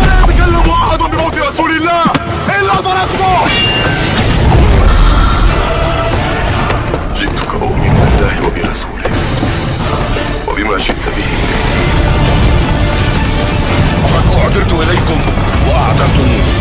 لا يتكلم أحد بموت رسول الله إلا ضربته. جئتك أؤمن بالله وبرسوله وبما شئت به. فقد أعذرت إليكم وأعذرتموني.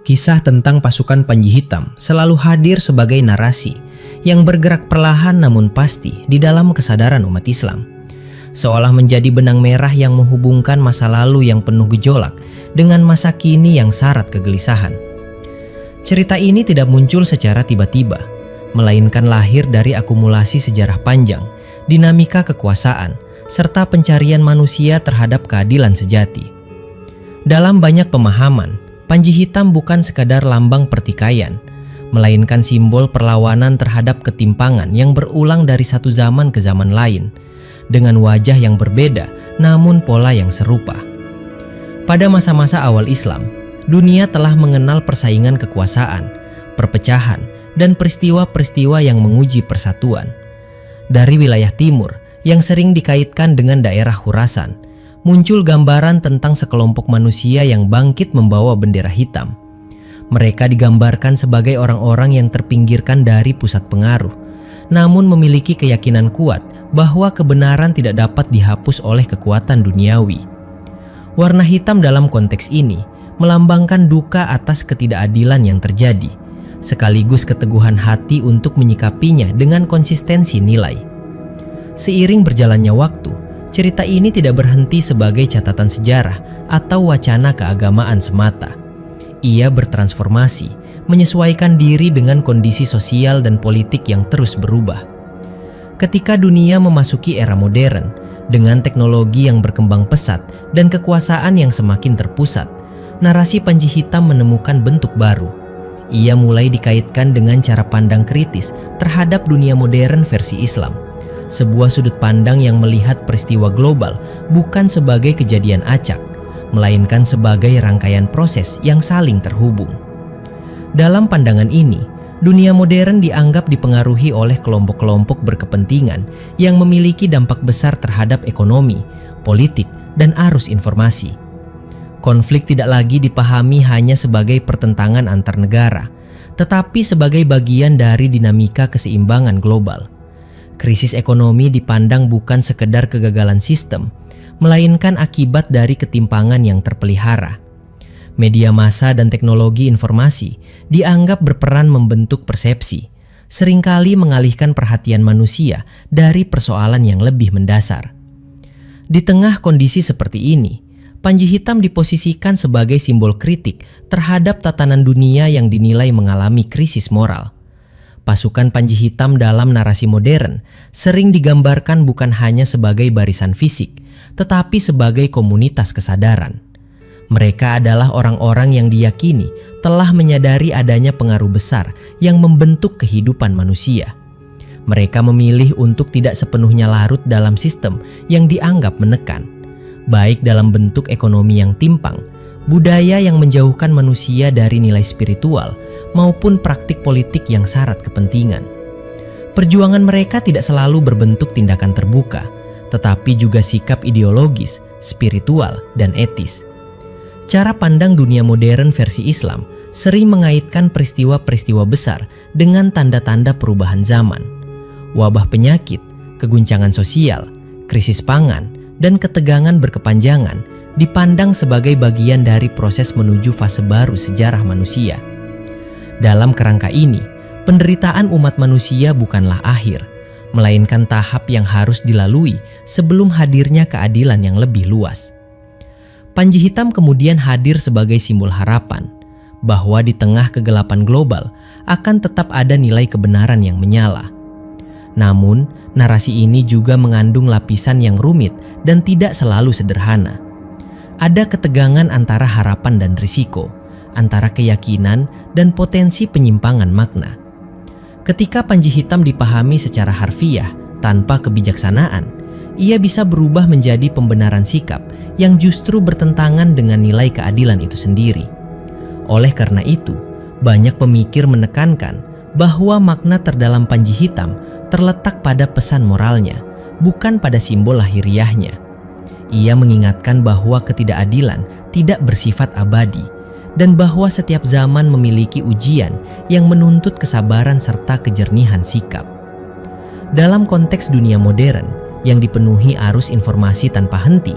Kisah tentang pasukan Panji Hitam selalu hadir sebagai narasi yang bergerak perlahan namun pasti di dalam kesadaran umat Islam. Seolah menjadi benang merah yang menghubungkan masa lalu yang penuh gejolak dengan masa kini yang syarat kegelisahan. Cerita ini tidak muncul secara tiba-tiba, melainkan lahir dari akumulasi sejarah panjang, dinamika kekuasaan, serta pencarian manusia terhadap keadilan sejati. Dalam banyak pemahaman, Panji Hitam bukan sekadar lambang pertikaian, melainkan simbol perlawanan terhadap ketimpangan yang berulang dari satu zaman ke zaman lain, dengan wajah yang berbeda namun pola yang serupa. Pada masa-masa awal Islam, dunia telah mengenal persaingan kekuasaan, perpecahan, dan peristiwa-peristiwa yang menguji persatuan. Dari wilayah timur yang sering dikaitkan dengan daerah Khurasan, muncul gambaran tentang sekelompok manusia yang bangkit membawa bendera hitam. Mereka digambarkan sebagai orang-orang yang terpinggirkan dari pusat pengaruh, namun memiliki keyakinan kuat bahwa kebenaran tidak dapat dihapus oleh kekuatan duniawi. Warna hitam dalam konteks ini melambangkan duka atas ketidakadilan yang terjadi, sekaligus keteguhan hati untuk menyikapinya dengan konsistensi nilai. Seiring berjalannya waktu, cerita ini tidak berhenti sebagai catatan sejarah atau wacana keagamaan semata. Ia bertransformasi, menyesuaikan diri dengan kondisi sosial dan politik yang terus berubah. Ketika dunia memasuki era modern, dengan teknologi yang berkembang pesat dan kekuasaan yang semakin terpusat, narasi Panji Hitam menemukan bentuk baru. Ia mulai dikaitkan dengan cara pandang kritis terhadap dunia modern versi Islam. Sebuah sudut pandang yang melihat peristiwa global bukan sebagai kejadian acak, melainkan sebagai rangkaian proses yang saling terhubung. Dalam pandangan ini, dunia modern dianggap dipengaruhi oleh kelompok-kelompok berkepentingan yang memiliki dampak besar terhadap ekonomi, politik, dan arus informasi. Konflik tidak lagi dipahami hanya sebagai pertentangan antar negara, tetapi sebagai bagian dari dinamika keseimbangan global. Krisis ekonomi dipandang bukan sekedar kegagalan sistem, melainkan akibat dari ketimpangan yang terpelihara. Media massa dan teknologi informasi dianggap berperan membentuk persepsi, seringkali mengalihkan perhatian manusia dari persoalan yang lebih mendasar. Di tengah kondisi seperti ini, Panji Hitam diposisikan sebagai simbol kritik terhadap tatanan dunia yang dinilai mengalami krisis moral. Pasukan Panji Hitam dalam narasi modern sering digambarkan bukan hanya sebagai barisan fisik, tetapi sebagai komunitas kesadaran. Mereka adalah orang-orang yang diyakini telah menyadari adanya pengaruh besar yang membentuk kehidupan manusia. Mereka memilih untuk tidak sepenuhnya larut dalam sistem yang dianggap menekan, baik dalam bentuk ekonomi yang timpang, budaya yang menjauhkan manusia dari nilai spiritual, maupun praktik politik yang syarat kepentingan. Perjuangan mereka tidak selalu berbentuk tindakan terbuka, tetapi juga sikap ideologis, spiritual, dan etis. Cara pandang dunia modern versi Islam sering mengaitkan peristiwa-peristiwa besar dengan tanda-tanda perubahan zaman. Wabah penyakit, keguncangan sosial, krisis pangan, dan ketegangan berkepanjangan dipandang sebagai bagian dari proses menuju fase baru sejarah manusia. Dalam kerangka ini, penderitaan umat manusia bukanlah akhir, melainkan tahap yang harus dilalui sebelum hadirnya keadilan yang lebih luas. Panji Hitam kemudian hadir sebagai simbol harapan, bahwa di tengah kegelapan global akan tetap ada nilai kebenaran yang menyala. Namun, narasi ini juga mengandung lapisan yang rumit dan tidak selalu sederhana. Ada ketegangan antara harapan dan risiko, antara keyakinan dan potensi penyimpangan makna. Ketika Panji Hitam dipahami secara harfiah tanpa kebijaksanaan, ia bisa berubah menjadi pembenaran sikap yang justru bertentangan dengan nilai keadilan itu sendiri. Oleh karena itu, banyak pemikir menekankan bahwa makna terdalam Panji Hitam terletak pada pesan moralnya, bukan pada simbol lahiriahnya. Ia mengingatkan bahwa ketidakadilan tidak bersifat abadi dan bahwa setiap zaman memiliki ujian yang menuntut kesabaran serta kejernihan sikap. Dalam konteks dunia modern yang dipenuhi arus informasi tanpa henti,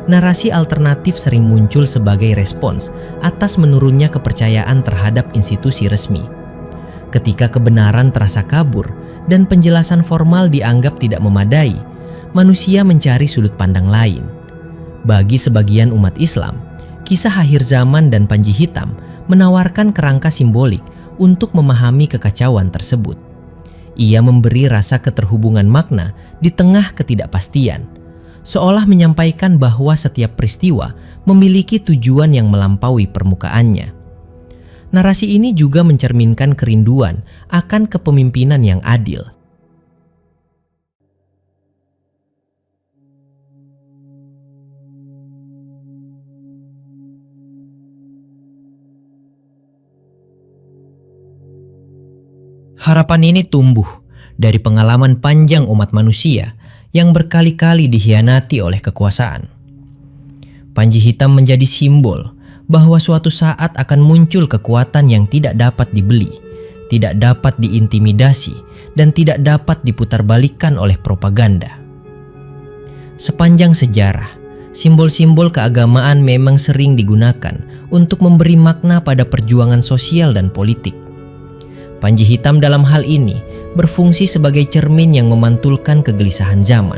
narasi alternatif sering muncul sebagai respons atas menurunnya kepercayaan terhadap institusi resmi. Ketika kebenaran terasa kabur dan penjelasan formal dianggap tidak memadai, manusia mencari sudut pandang lain. Bagi sebagian umat Islam, kisah akhir zaman dan Panji Hitam menawarkan kerangka simbolik untuk memahami kekacauan tersebut. Ia memberi rasa keterhubungan makna di tengah ketidakpastian, seolah menyampaikan bahwa setiap peristiwa memiliki tujuan yang melampaui permukaannya. Narasi ini juga mencerminkan kerinduan akan kepemimpinan yang adil. Harapan ini tumbuh dari pengalaman panjang umat manusia yang berkali-kali dikhianati oleh kekuasaan. Panji Hitam menjadi simbol bahwa suatu saat akan muncul kekuatan yang tidak dapat dibeli, tidak dapat diintimidasi, dan tidak dapat diputarbalikkan oleh propaganda. Sepanjang sejarah, simbol-simbol keagamaan memang sering digunakan untuk memberi makna pada perjuangan sosial dan politik. Panji Hitam dalam hal ini berfungsi sebagai cermin yang memantulkan kegelisahan zaman.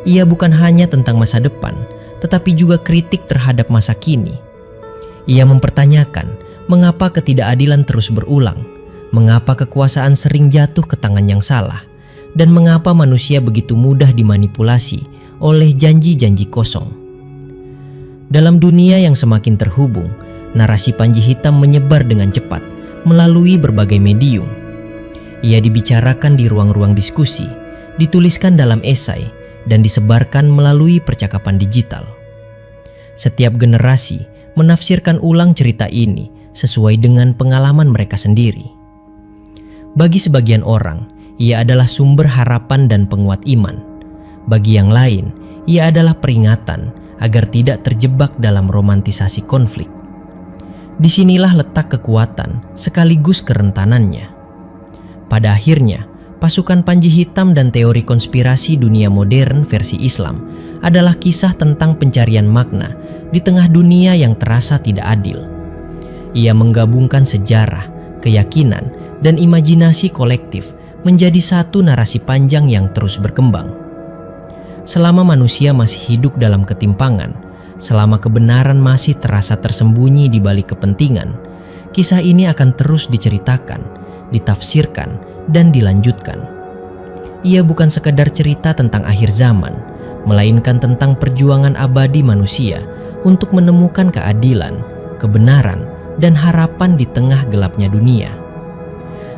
Ia bukan hanya tentang masa depan, tetapi juga kritik terhadap masa kini. Ia mempertanyakan mengapa ketidakadilan terus berulang, mengapa kekuasaan sering jatuh ke tangan yang salah, dan mengapa manusia begitu mudah dimanipulasi oleh janji-janji kosong. Dalam dunia yang semakin terhubung, narasi Panji Hitam menyebar dengan cepat melalui berbagai medium. Ia dibicarakan di ruang-ruang diskusi, dituliskan dalam esai, dan disebarkan melalui percakapan digital. Setiap generasi menafsirkan ulang cerita ini sesuai dengan pengalaman mereka sendiri. Bagi sebagian orang, ia adalah sumber harapan dan penguat iman. Bagi yang lain, ia adalah peringatan agar tidak terjebak dalam romantisasi konflik. Disinilah letak kekuatan sekaligus kerentanannya. Pada akhirnya, pasukan Panji Hitam dan teori konspirasi dunia modern versi Islam adalah kisah tentang pencarian makna di tengah dunia yang terasa tidak adil. Ia menggabungkan sejarah, keyakinan, dan imajinasi kolektif menjadi satu narasi panjang yang terus berkembang. Selama manusia masih hidup dalam ketimpangan, selama kebenaran masih terasa tersembunyi di balik kepentingan, kisah ini akan terus diceritakan, ditafsirkan, dan dilanjutkan. Ia bukan sekadar cerita tentang akhir zaman, melainkan tentang perjuangan abadi manusia untuk menemukan keadilan, kebenaran, dan harapan di tengah gelapnya dunia.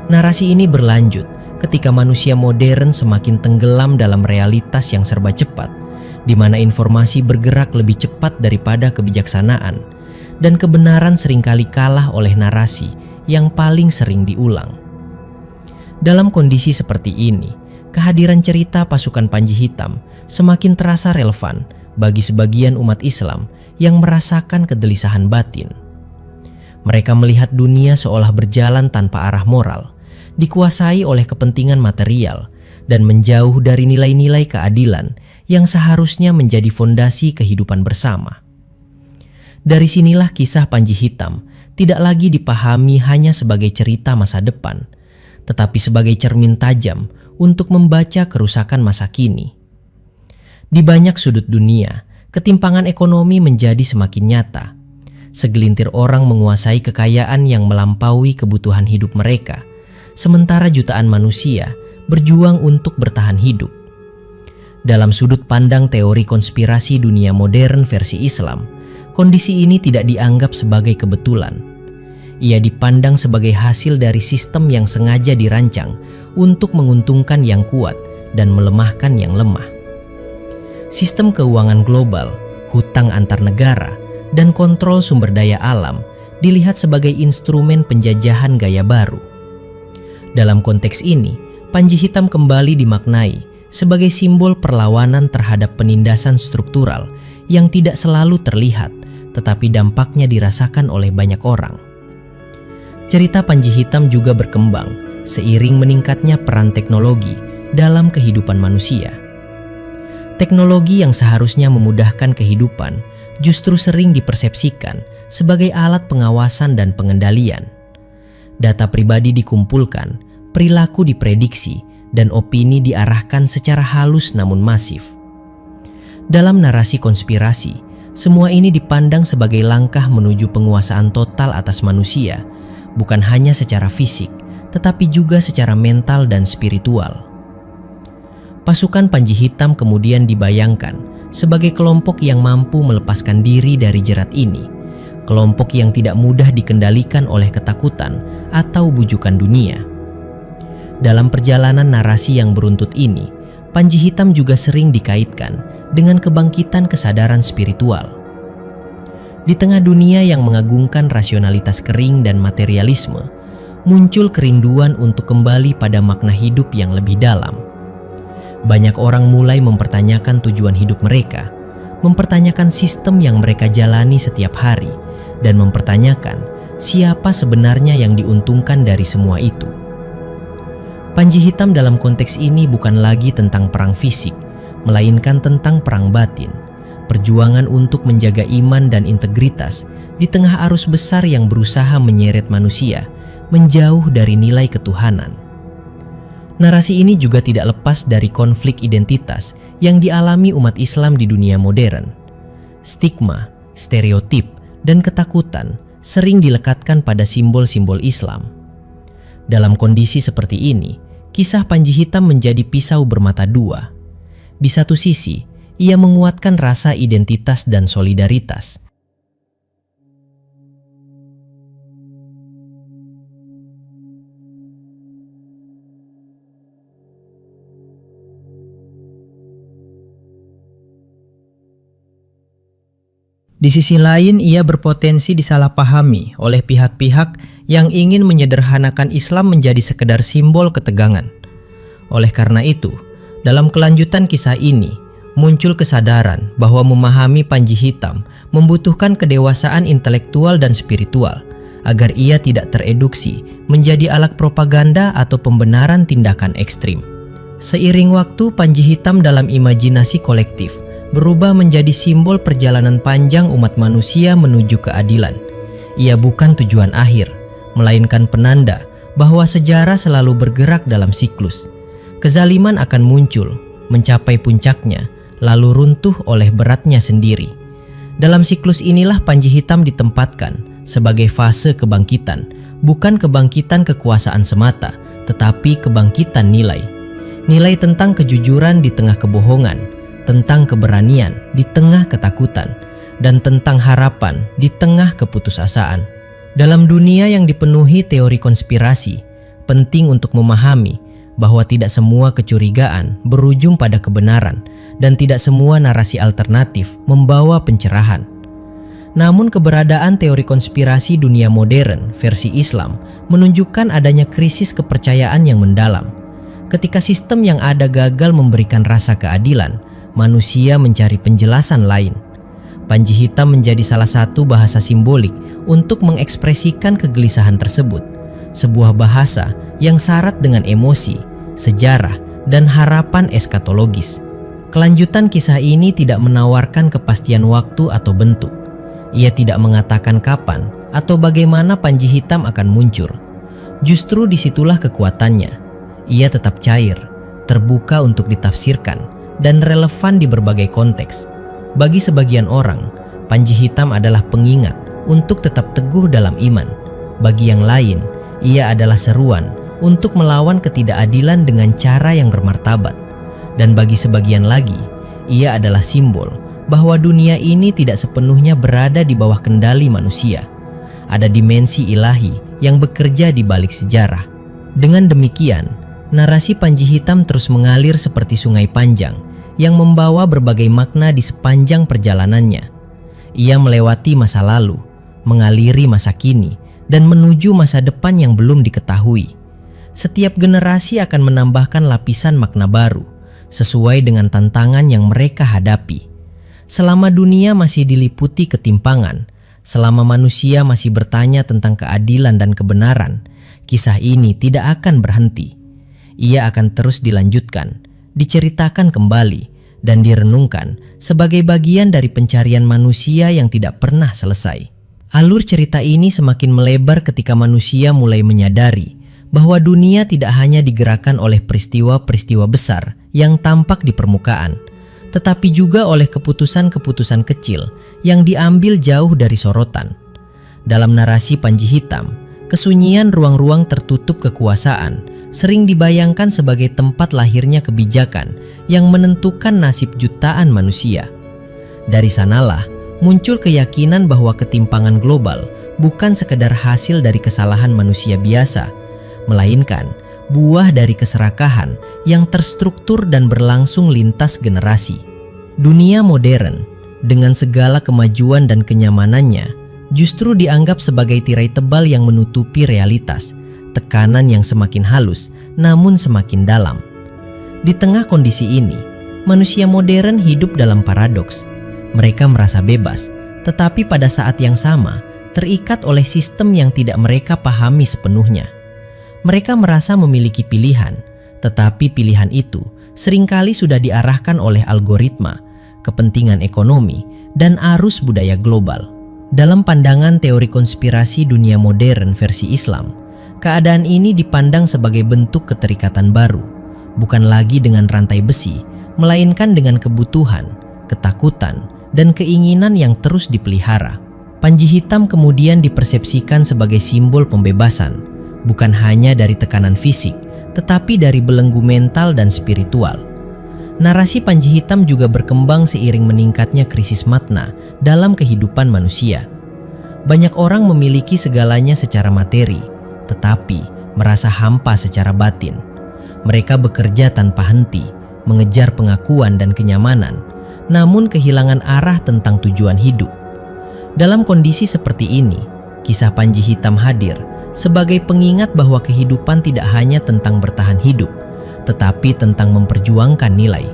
Narasi ini berlanjut ketika manusia modern semakin tenggelam dalam realitas yang serba cepat, di mana informasi bergerak lebih cepat daripada kebijaksanaan, dan kebenaran seringkali kalah oleh narasi yang paling sering diulang. Dalam kondisi seperti ini, kehadiran cerita pasukan Panji Hitam semakin terasa relevan bagi sebagian umat Islam yang merasakan kegelisahan batin. Mereka melihat dunia seolah berjalan tanpa arah moral, dikuasai oleh kepentingan material, dan menjauh dari nilai-nilai keadilan yang seharusnya menjadi fondasi kehidupan bersama. Dari sinilah kisah Panji Hitam tidak lagi dipahami hanya sebagai cerita masa depan, tetapi sebagai cermin tajam untuk membaca kerusakan masa kini. Di banyak sudut dunia, ketimpangan ekonomi menjadi semakin nyata. segelintir orang menguasai kekayaan yang melampaui kebutuhan hidup mereka, sementara jutaan manusia berjuang untuk bertahan hidup. Dalam sudut pandang teori konspirasi dunia modern versi Islam, kondisi ini tidak dianggap sebagai kebetulan. Ia dipandang sebagai hasil dari sistem yang sengaja dirancang untuk menguntungkan yang kuat dan melemahkan yang lemah. Sistem keuangan global, hutang antar negara, dan kontrol sumber daya alam dilihat sebagai instrumen penjajahan gaya baru. Dalam konteks ini, Panji Hitam kembali dimaknai sebagai simbol perlawanan terhadap penindasan struktural yang tidak selalu terlihat, tetapi dampaknya dirasakan oleh banyak orang. Cerita Panji Hitam juga berkembang seiring meningkatnya peran teknologi dalam kehidupan manusia. Teknologi yang seharusnya memudahkan kehidupan justru sering dipersepsikan sebagai alat pengawasan dan pengendalian. Data pribadi dikumpulkan, perilaku diprediksi, dan opini diarahkan secara halus namun masif. Dalam narasi konspirasi, semua ini dipandang sebagai langkah menuju penguasaan total atas manusia, bukan hanya secara fisik, tetapi juga secara mental dan spiritual. Pasukan Panji Hitam kemudian dibayangkan sebagai kelompok yang mampu melepaskan diri dari jerat ini, kelompok yang tidak mudah dikendalikan oleh ketakutan atau bujukan dunia. Dalam perjalanan narasi yang beruntut ini, Panji Hitam juga sering dikaitkan dengan kebangkitan kesadaran spiritual. Di tengah dunia yang mengagungkan rasionalitas kering dan materialisme, muncul kerinduan untuk kembali pada makna hidup yang lebih dalam. Banyak orang mulai mempertanyakan tujuan hidup mereka, mempertanyakan sistem yang mereka jalani setiap hari, dan mempertanyakan siapa sebenarnya yang diuntungkan dari semua itu. Panji Hitam dalam konteks ini bukan lagi tentang perang fisik, melainkan tentang perang batin. Perjuangan untuk menjaga iman dan integritas di tengah arus besar yang berusaha menyeret manusia menjauh dari nilai ketuhanan. Narasi ini juga tidak lepas dari konflik identitas yang dialami umat Islam di dunia modern. Stigma, stereotip, dan ketakutan sering dilekatkan pada simbol-simbol Islam. Dalam kondisi seperti ini, kisah Panji Hitam menjadi pisau bermata dua. Di satu sisi, ia menguatkan rasa identitas dan solidaritas. Di sisi lain, ia berpotensi disalahpahami oleh pihak-pihak yang ingin menyederhanakan Islam menjadi sekedar simbol ketegangan. Oleh karena itu, dalam kelanjutan kisah ini, muncul kesadaran bahwa memahami Panji Hitam membutuhkan kedewasaan intelektual dan spiritual agar ia tidak tereduksi menjadi alat propaganda atau pembenaran tindakan ekstrim. Seiring waktu, Panji Hitam dalam imajinasi kolektif berubah menjadi simbol perjalanan panjang umat manusia menuju keadilan. Ia bukan tujuan akhir, melainkan penanda bahwa sejarah selalu bergerak dalam siklus. Kezaliman akan muncul, mencapai puncaknya, lalu runtuh oleh beratnya sendiri. Dalam siklus inilah Panji Hitam ditempatkan sebagai fase kebangkitan, bukan kebangkitan kekuasaan semata, tetapi kebangkitan nilai. Nilai tentang kejujuran di tengah kebohongan, tentang keberanian di tengah ketakutan, dan tentang harapan di tengah keputusasaan. Dalam dunia yang dipenuhi teori konspirasi, penting untuk memahami bahwa tidak semua kecurigaan berujung pada kebenaran dan tidak semua narasi alternatif membawa pencerahan. Namun keberadaan teori konspirasi dunia modern versi Islam menunjukkan adanya krisis kepercayaan yang mendalam. Ketika sistem yang ada gagal memberikan rasa keadilan, manusia mencari penjelasan lain. Panji Hitam menjadi salah satu bahasa simbolik untuk mengekspresikan kegelisahan tersebut, sebuah bahasa yang syarat dengan emosi, sejarah, dan harapan eskatologis. Kelanjutan kisah ini tidak menawarkan kepastian waktu atau bentuk. Ia tidak mengatakan kapan atau bagaimana Panji Hitam akan muncul. Justru disitulah kekuatannya. Ia tetap cair, terbuka untuk ditafsirkan, dan relevan di berbagai konteks. Bagi sebagian orang, Panji Hitam adalah pengingat untuk tetap teguh dalam iman. Bagi yang lain, ia adalah seruan untuk melawan ketidakadilan dengan cara yang bermartabat. Dan bagi sebagian lagi, ia adalah simbol bahwa dunia ini tidak sepenuhnya berada di bawah kendali manusia. Ada dimensi ilahi yang bekerja di balik sejarah. Dengan demikian, narasi Panji Hitam terus mengalir seperti sungai panjang yang membawa berbagai makna di sepanjang perjalanannya. Ia melewati masa lalu, mengaliri masa kini, dan menuju masa depan yang belum diketahui. Setiap generasi akan menambahkan lapisan makna baru, sesuai dengan tantangan yang mereka hadapi. Selama dunia masih diliputi ketimpangan, selama manusia masih bertanya tentang keadilan dan kebenaran, kisah ini tidak akan berhenti. Ia akan terus dilanjutkan, diceritakan kembali, dan direnungkan sebagai bagian dari pencarian manusia yang tidak pernah selesai. Alur cerita ini semakin melebar ketika manusia mulai menyadari bahwa dunia tidak hanya digerakkan oleh peristiwa-peristiwa besar yang tampak di permukaan, tetapi juga oleh keputusan-keputusan kecil yang diambil jauh dari sorotan. Dalam narasi Panji Hitam, kesunyian ruang-ruang tertutup kekuasaan sering dibayangkan sebagai tempat lahirnya kebijakan yang menentukan nasib jutaan manusia. Dari sanalah muncul keyakinan bahwa ketimpangan global bukan sekedar hasil dari kesalahan manusia biasa, melainkan buah dari keserakahan yang terstruktur dan berlangsung lintas generasi. Dunia modern, dengan segala kemajuan dan kenyamanannya, justru dianggap sebagai tirai tebal yang menutupi realitas, tekanan yang semakin halus namun semakin dalam. Di tengah kondisi ini, manusia modern hidup dalam paradoks. Mereka merasa bebas, tetapi pada saat yang sama terikat oleh sistem yang tidak mereka pahami sepenuhnya. Mereka merasa memiliki pilihan, tetapi pilihan itu seringkali sudah diarahkan oleh algoritma, kepentingan ekonomi, dan arus budaya global. Dalam pandangan teori konspirasi dunia modern versi Islam, keadaan ini dipandang sebagai bentuk keterikatan baru, bukan lagi dengan rantai besi, melainkan dengan kebutuhan, ketakutan, dan keinginan yang terus dipelihara. Panji Hitam kemudian dipersepsikan sebagai simbol pembebasan, bukan hanya dari tekanan fisik, tetapi dari belenggu mental dan spiritual. Narasi Panji Hitam juga berkembang seiring meningkatnya krisis makna dalam kehidupan manusia. Banyak orang memiliki segalanya secara materi, tetapi merasa hampa secara batin. Mereka bekerja tanpa henti, mengejar pengakuan dan kenyamanan, namun kehilangan arah tentang tujuan hidup. Dalam kondisi seperti ini, kisah Panji Hitam hadir sebagai pengingat bahwa kehidupan tidak hanya tentang bertahan hidup, tetapi tentang memperjuangkan nilai.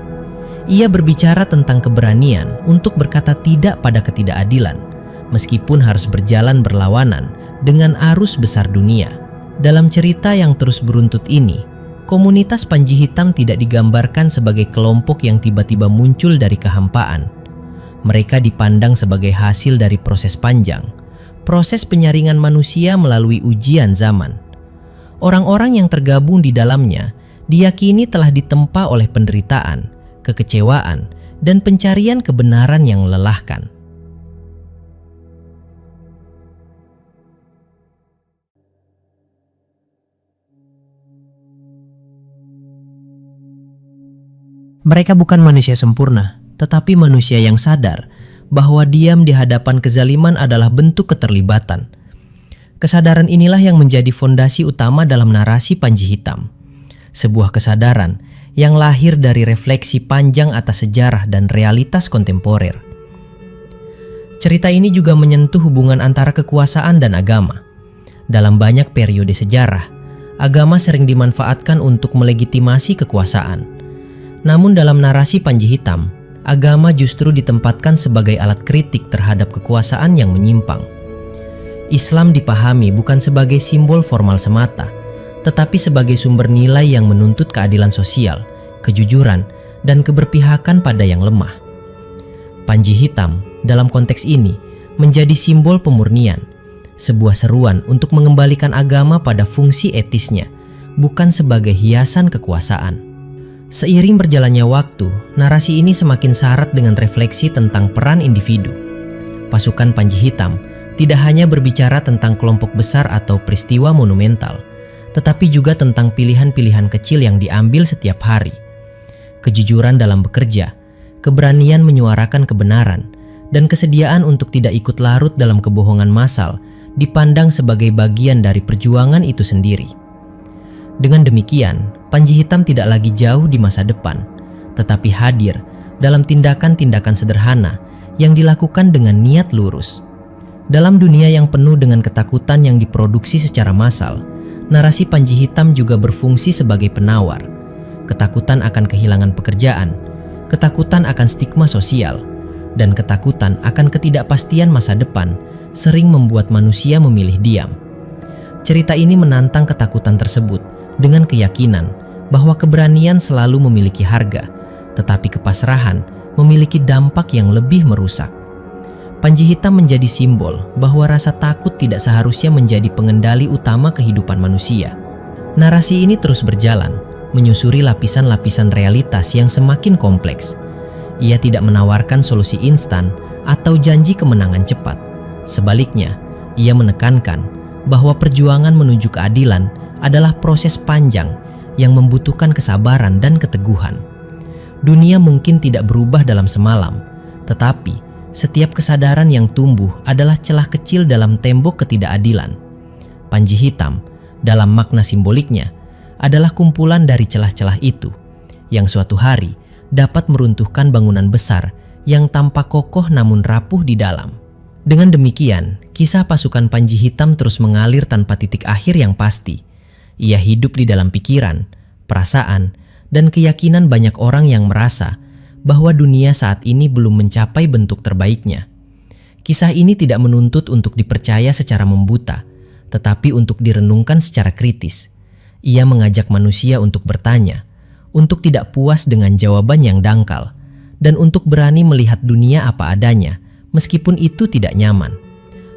Ia berbicara tentang keberanian untuk berkata tidak pada ketidakadilan, meskipun harus berjalan berlawanan dengan arus besar dunia. Dalam cerita yang terus beruntut ini, komunitas Panji Hitam tidak digambarkan sebagai kelompok yang tiba-tiba muncul dari kehampaan. Mereka dipandang sebagai hasil dari proses panjang, proses penyaringan manusia melalui ujian zaman. Orang-orang yang tergabung di dalamnya diyakini telah ditempa oleh penderitaan, kekecewaan, dan pencarian kebenaran yang melelahkan. Mereka bukan manusia sempurna, tetapi manusia yang sadar bahwa diam di hadapan kezaliman adalah bentuk keterlibatan. Kesadaran inilah yang menjadi fondasi utama dalam narasi Panji Hitam. Sebuah kesadaran yang lahir dari refleksi panjang atas sejarah dan realitas kontemporer. Cerita ini juga menyentuh hubungan antara kekuasaan dan agama. Dalam banyak periode sejarah, agama sering dimanfaatkan untuk melegitimasi kekuasaan. Namun dalam narasi Panji Hitam, agama justru ditempatkan sebagai alat kritik terhadap kekuasaan yang menyimpang. Islam dipahami bukan sebagai simbol formal semata, tetapi sebagai sumber nilai yang menuntut keadilan sosial, kejujuran, dan keberpihakan pada yang lemah. Panji Hitam dalam konteks ini menjadi simbol pemurnian, sebuah seruan untuk mengembalikan agama pada fungsi etisnya, bukan sebagai hiasan kekuasaan. Seiring berjalannya waktu, narasi ini semakin syarat dengan refleksi tentang peran individu. Pasukan Panji Hitam tidak hanya berbicara tentang kelompok besar atau peristiwa monumental, tetapi juga tentang pilihan-pilihan kecil yang diambil setiap hari. Kejujuran dalam bekerja, keberanian menyuarakan kebenaran, dan kesediaan untuk tidak ikut larut dalam kebohongan massal dipandang sebagai bagian dari perjuangan itu sendiri. Dengan demikian, Panji Hitam tidak lagi jauh di masa depan, tetapi hadir dalam tindakan-tindakan sederhana yang dilakukan dengan niat lurus. Dalam dunia yang penuh dengan ketakutan yang diproduksi secara massal, narasi Panji Hitam juga berfungsi sebagai penawar. Ketakutan akan kehilangan pekerjaan, ketakutan akan stigma sosial, dan ketakutan akan ketidakpastian masa depan sering membuat manusia memilih diam. Cerita ini menantang ketakutan tersebut dengan keyakinan bahwa keberanian selalu memiliki harga, tetapi kepasrahan memiliki dampak yang lebih merusak. Panji Hitam menjadi simbol bahwa rasa takut tidak seharusnya menjadi pengendali utama kehidupan manusia. Narasi ini terus berjalan, menyusuri lapisan-lapisan realitas yang semakin kompleks. Ia tidak menawarkan solusi instan atau janji kemenangan cepat. Sebaliknya, ia menekankan bahwa perjuangan menuju keadilan adalah proses panjang yang membutuhkan kesabaran dan keteguhan. Dunia mungkin tidak berubah dalam semalam, tetapi setiap kesadaran yang tumbuh adalah celah kecil dalam tembok ketidakadilan. Panji Hitam, dalam makna simboliknya, adalah kumpulan dari celah-celah itu, yang suatu hari dapat meruntuhkan bangunan besar yang tampak kokoh namun rapuh di dalam. Dengan demikian, kisah pasukan Panji Hitam terus mengalir tanpa titik akhir yang pasti. Ia hidup di dalam pikiran, perasaan, dan keyakinan banyak orang yang merasa bahwa dunia saat ini belum mencapai bentuk terbaiknya. Kisah ini tidak menuntut untuk dipercaya secara membuta, tetapi untuk direnungkan secara kritis. Ia mengajak manusia untuk bertanya, untuk tidak puas dengan jawaban yang dangkal, dan untuk berani melihat dunia apa adanya, meskipun itu tidak nyaman.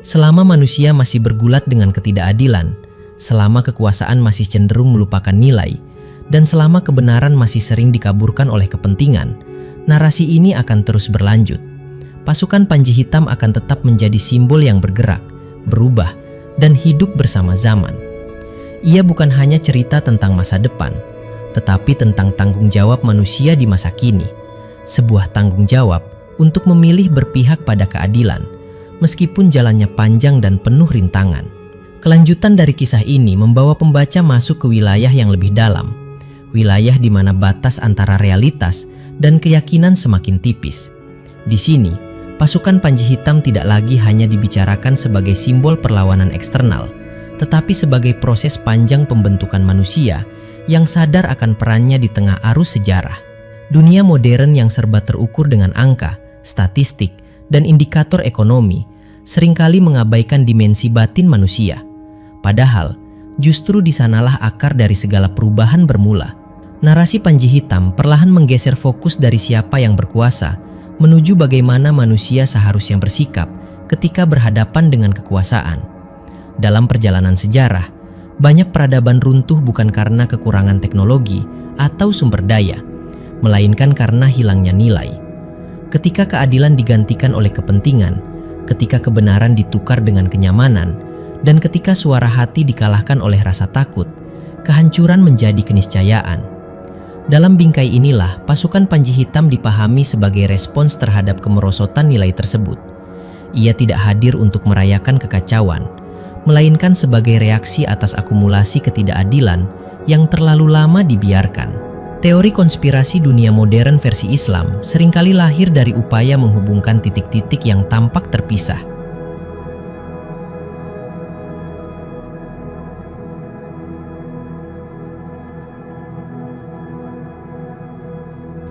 Selama manusia masih bergulat dengan ketidakadilan, selama kekuasaan masih cenderung melupakan nilai, dan selama kebenaran masih sering dikaburkan oleh kepentingan, narasi ini akan terus berlanjut. Pasukan Panji Hitam akan tetap menjadi simbol yang bergerak, berubah, dan hidup bersama zaman. Ia bukan hanya cerita tentang masa depan, tetapi tentang tanggung jawab manusia di masa kini. Sebuah tanggung jawab untuk memilih berpihak pada keadilan, meskipun jalannya panjang dan penuh rintangan. Kelanjutan dari kisah ini membawa pembaca masuk ke wilayah yang lebih dalam, wilayah di mana batas antara realitas dan keyakinan semakin tipis. Di sini, pasukan Panji Hitam tidak lagi hanya dibicarakan sebagai simbol perlawanan eksternal, tetapi sebagai proses panjang pembentukan manusia yang sadar akan perannya di tengah arus sejarah. Dunia modern yang serba terukur dengan angka, statistik, dan indikator ekonomi seringkali mengabaikan dimensi batin manusia. Padahal, justru di sanalah akar dari segala perubahan bermula. Narasi Panji Hitam perlahan menggeser fokus dari siapa yang berkuasa menuju bagaimana manusia seharusnya bersikap ketika berhadapan dengan kekuasaan. Dalam perjalanan sejarah, banyak peradaban runtuh bukan karena kekurangan teknologi atau sumber daya, melainkan karena hilangnya nilai. Ketika keadilan digantikan oleh kepentingan, ketika kebenaran ditukar dengan kenyamanan, dan ketika suara hati dikalahkan oleh rasa takut, kehancuran menjadi keniscayaan. Dalam bingkai inilah pasukan Panji Hitam dipahami sebagai respons terhadap kemerosotan nilai tersebut. Ia tidak hadir untuk merayakan kekacauan, melainkan sebagai reaksi atas akumulasi ketidakadilan yang terlalu lama dibiarkan. Teori konspirasi dunia modern versi Islam seringkali lahir dari upaya menghubungkan titik-titik yang tampak terpisah.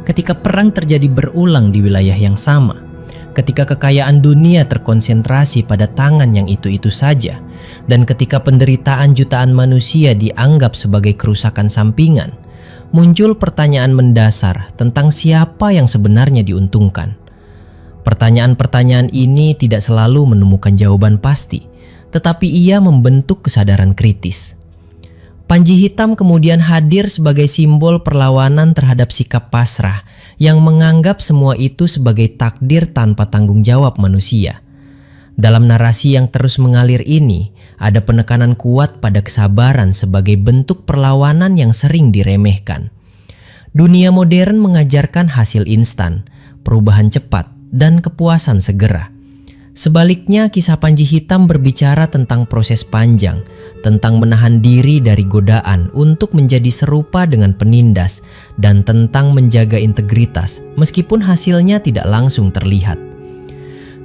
Ketika perang terjadi berulang di wilayah yang sama, ketika kekayaan dunia terkonsentrasi pada tangan yang itu-itu saja, dan ketika penderitaan jutaan manusia dianggap sebagai kerusakan sampingan, muncul pertanyaan mendasar tentang siapa yang sebenarnya diuntungkan. Pertanyaan-pertanyaan ini tidak selalu menemukan jawaban pasti, tetapi ia membentuk kesadaran kritis. Panji Hitam kemudian hadir sebagai simbol perlawanan terhadap sikap pasrah yang menganggap semua itu sebagai takdir tanpa tanggung jawab manusia. Dalam narasi yang terus mengalir ini, ada penekanan kuat pada kesabaran sebagai bentuk perlawanan yang sering diremehkan. Dunia modern mengajarkan hasil instan, perubahan cepat, dan kepuasan segera. Sebaliknya, kisah Panji Hitam berbicara tentang proses panjang, tentang menahan diri dari godaan untuk menjadi serupa dengan penindas, dan tentang menjaga integritas meskipun hasilnya tidak langsung terlihat.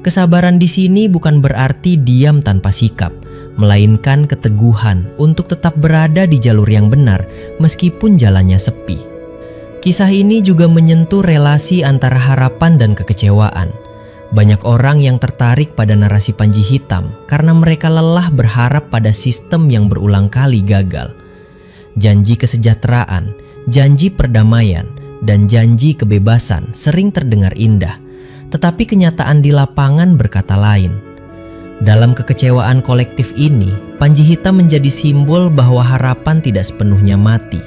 Kesabaran di sini bukan berarti diam tanpa sikap, melainkan keteguhan untuk tetap berada di jalur yang benar meskipun jalannya sepi. Kisah ini juga menyentuh relasi antara harapan dan kekecewaan. Banyak orang yang tertarik pada narasi Panji Hitam karena mereka lelah berharap pada sistem yang berulang kali gagal. Janji kesejahteraan, janji perdamaian, dan janji kebebasan sering terdengar indah. Tetapi kenyataan di lapangan berkata lain. Dalam kekecewaan kolektif ini, Panji Hitam menjadi simbol bahwa harapan tidak sepenuhnya mati,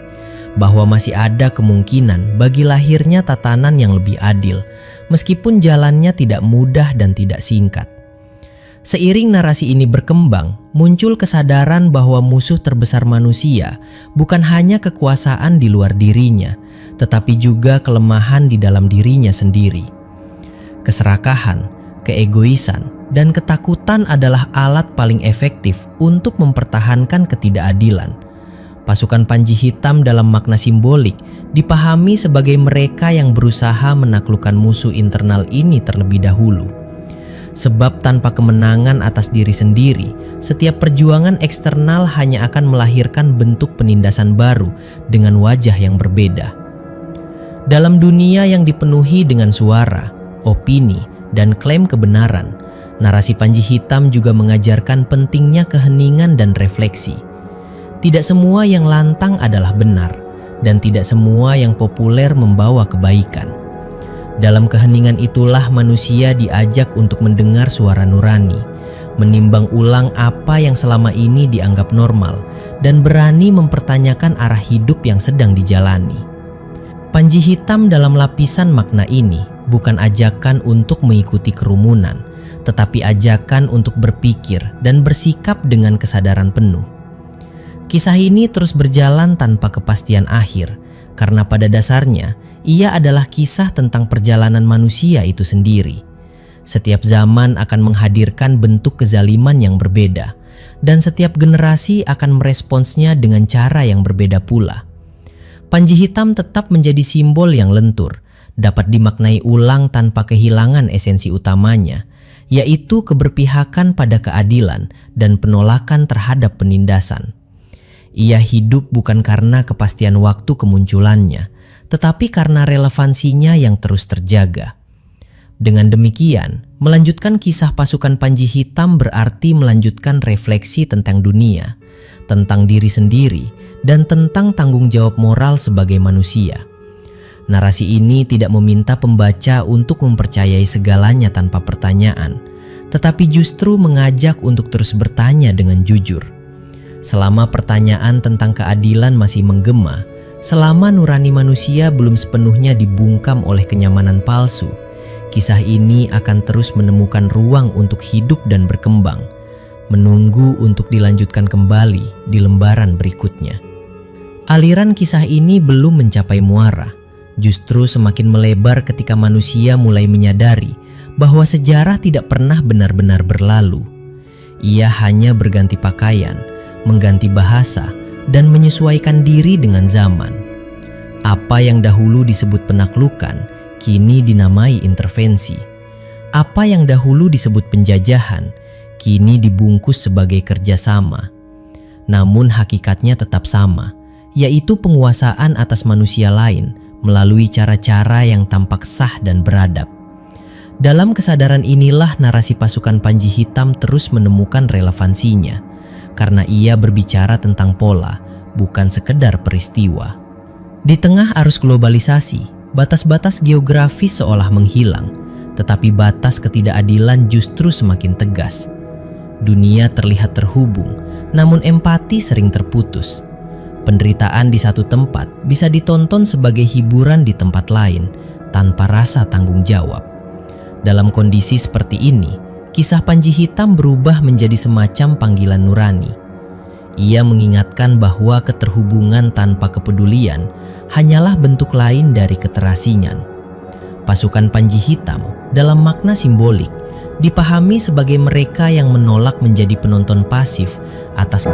bahwa masih ada kemungkinan bagi lahirnya tatanan yang lebih adil, meskipun jalannya tidak mudah dan tidak singkat. Seiring narasi ini berkembang, muncul kesadaran bahwa musuh terbesar manusia bukan hanya kekuasaan di luar dirinya, tetapi juga kelemahan di dalam dirinya sendiri. Keserakahan, keegoisan, dan ketakutan adalah alat paling efektif untuk mempertahankan ketidakadilan. Pasukan Panji Hitam dalam makna simbolik dipahami sebagai mereka yang berusaha menaklukkan musuh internal ini terlebih dahulu. Sebab tanpa kemenangan atas diri sendiri, setiap perjuangan eksternal hanya akan melahirkan bentuk penindasan baru dengan wajah yang berbeda. Dalam dunia yang dipenuhi dengan suara, opini, dan klaim kebenaran, narasi Panji Hitam juga mengajarkan pentingnya keheningan dan refleksi. Tidak semua yang lantang adalah benar, dan tidak semua yang populer membawa kebaikan. Dalam keheningan itulah manusia diajak untuk mendengar suara nurani, menimbang ulang apa yang selama ini dianggap normal, dan berani mempertanyakan arah hidup yang sedang dijalani. Panji Hitam dalam lapisan makna ini bukan ajakan untuk mengikuti kerumunan, tetapi ajakan untuk berpikir dan bersikap dengan kesadaran penuh. Kisah ini terus berjalan tanpa kepastian akhir, karena pada dasarnya ia adalah kisah tentang perjalanan manusia itu sendiri. Setiap zaman akan menghadirkan bentuk kezaliman yang berbeda, dan setiap generasi akan meresponsnya dengan cara yang berbeda pula. Panji Hitam tetap menjadi simbol yang lentur, dapat dimaknai ulang tanpa kehilangan esensi utamanya, yaitu keberpihakan pada keadilan dan penolakan terhadap penindasan. Ia hidup bukan karena kepastian waktu kemunculannya, tetapi karena relevansinya yang terus terjaga. Dengan demikian, melanjutkan kisah pasukan Panji Hitam berarti melanjutkan refleksi tentang dunia, tentang diri sendiri, dan tentang tanggung jawab moral sebagai manusia. Narasi ini tidak meminta pembaca untuk mempercayai segalanya tanpa pertanyaan, tetapi justru mengajak untuk terus bertanya dengan jujur. Selama pertanyaan tentang keadilan masih menggema, selama nurani manusia belum sepenuhnya dibungkam oleh kenyamanan palsu, kisah ini akan terus menemukan ruang untuk hidup dan berkembang, menunggu untuk dilanjutkan kembali di lembaran berikutnya. Aliran kisah ini belum mencapai muara, justru semakin melebar ketika manusia mulai menyadari bahwa sejarah tidak pernah benar-benar berlalu. Ia hanya berganti pakaian, mengganti bahasa, dan menyesuaikan diri dengan zaman. Apa yang dahulu disebut penaklukan, kini dinamai intervensi. Apa yang dahulu disebut penjajahan, kini dibungkus sebagai kerjasama. Namun hakikatnya tetap sama, yaitu penguasaan atas manusia lain melalui cara-cara yang tampak sah dan beradab. Dalam kesadaran inilah narasi pasukan Panji Hitam terus menemukan relevansinya, karena ia berbicara tentang pola, bukan sekedar peristiwa. Di tengah arus globalisasi, batas-batas geografis seolah menghilang, tetapi batas ketidakadilan justru semakin tegas. Dunia terlihat terhubung, namun empati sering terputus. Penderitaan di satu tempat bisa ditonton sebagai hiburan di tempat lain tanpa rasa tanggung jawab. Dalam kondisi seperti ini, kisah Panji Hitam berubah menjadi semacam panggilan nurani. Ia mengingatkan bahwa keterhubungan tanpa kepedulian hanyalah bentuk lain dari keterasingan. Pasukan Panji Hitam dalam makna simbolik dipahami sebagai mereka yang menolak menjadi penonton pasif atas